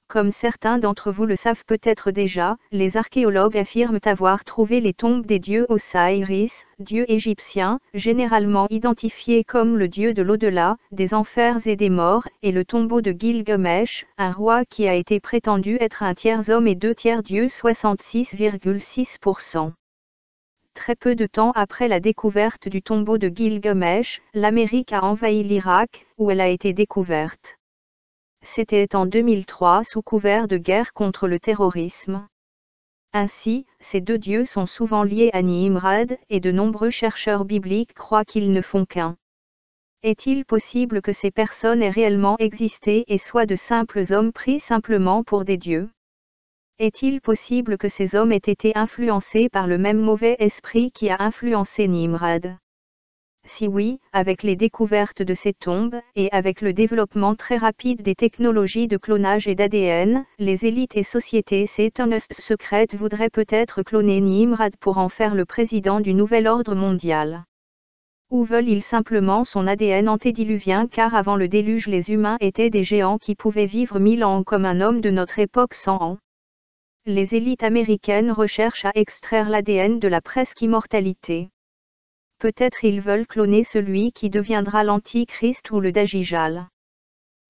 Comme certains d'entre vous le savent peut-être déjà, les archéologues affirment avoir trouvé les tombes des dieux Osiris, dieu égyptien, généralement identifié comme le dieu de l'au-delà, des enfers et des morts, et le tombeau de Gilgamesh, un roi qui a été prétendu être un tiers homme et deux tiers dieu 66,6%. Très peu de temps après la découverte du tombeau de Gilgamesh, l'Amérique a envahi l'Irak, où elle a été découverte. C'était en 2003 sous couvert de guerre contre le terrorisme. Ainsi, ces deux dieux sont souvent liés à Nimrod, et de nombreux chercheurs bibliques croient qu'ils ne font qu'un. Est-il possible que ces personnes aient réellement existé et soient de simples hommes pris simplement pour des dieux? Est-il possible que ces hommes aient été influencés par le même mauvais esprit qui a influencé Nimrod? Si oui, avec les découvertes de ces tombes, et avec le développement très rapide des technologies de clonage et d'ADN, les élites et sociétés satanistes secrètes voudraient peut-être cloner Nimrod pour en faire le président du nouvel ordre mondial. Ou veulent-ils simplement son ADN antédiluvien car avant le déluge les humains étaient des géants qui pouvaient vivre 1000 ans comme un homme de notre époque 100 ans. Les élites américaines recherchent à extraire l'ADN de la presque immortalité. Peut-être ils veulent cloner celui qui deviendra l'Antichrist ou le Dajjal.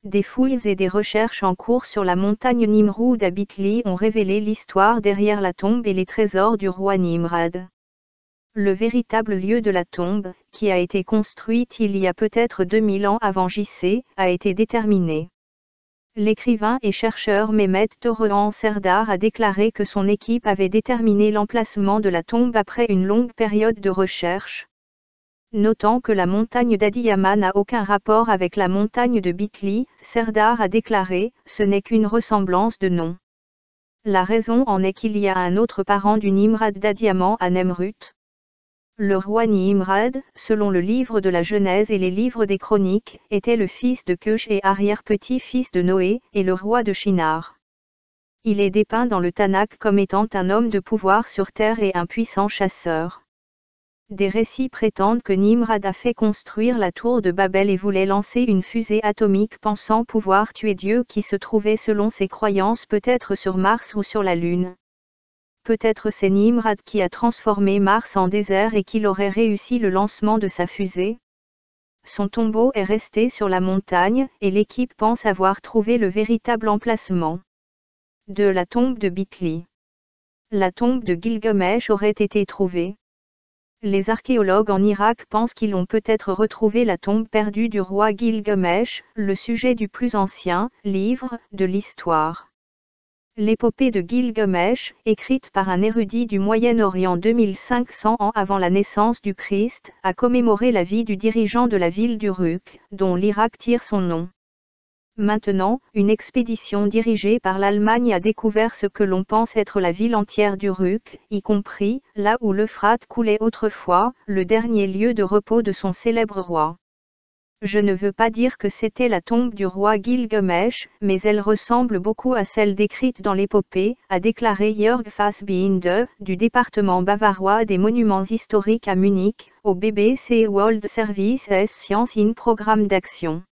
Des fouilles et des recherches en cours sur la montagne Nimroud à Bitli ont révélé l'histoire derrière la tombe et les trésors du roi Nimrod. Le véritable lieu de la tombe, qui a été construite il y a peut-être 2000 ans avant JC, a été déterminé. L'écrivain et chercheur Mehmet Torehan Serdar a déclaré que son équipe avait déterminé l'emplacement de la tombe après une longue période de recherche. Notant que la montagne d'Adiyama n'a aucun rapport avec la montagne de Bitli, Serdar a déclaré « ce n'est qu'une ressemblance de nom ». La raison en est qu'il y a un autre parent du Nimrod d'Adiaman à Nemrut. Le roi Nimrod, selon le livre de la Genèse et les livres des Chroniques, était le fils de Cush et arrière-petit-fils de Noé, et le roi de Shinar. Il est dépeint dans le Tanakh comme étant un homme de pouvoir sur terre et un puissant chasseur. Des récits prétendent que Nimrod a fait construire la tour de Babel et voulait lancer une fusée atomique pensant pouvoir tuer Dieu qui se trouvait selon ses croyances peut-être sur Mars ou sur la Lune. Peut-être c'est Nimrod qui a transformé Mars en désert et qu'il aurait réussi le lancement de sa fusée. Son tombeau est resté sur la montagne et l'équipe pense avoir trouvé le véritable emplacement de la tombe de Bitli. La tombe de Gilgamesh aurait été trouvée. Les archéologues en Irak pensent qu'ils ont peut-être retrouvé la tombe perdue du roi Gilgamesh, le sujet du plus ancien livre de l'histoire. L'épopée de Gilgamesh, écrite par un érudit du Moyen-Orient 2500 ans avant la naissance du Christ, a commémoré la vie du dirigeant de la ville d'Uruk, dont l'Irak tire son nom. Maintenant, une expédition dirigée par l'Allemagne a découvert ce que l'on pense être la ville entière d'Uruk, y compris, là où l'Euphrate coulait autrefois, le dernier lieu de repos de son célèbre roi. Je ne veux pas dire que c'était la tombe du roi Gilgamesh, mais elle ressemble beaucoup à celle décrite dans l'épopée, a déclaré Jörg Fassbinder, du département bavarois des monuments historiques à Munich, au BBC World Service Science in Programme d'action.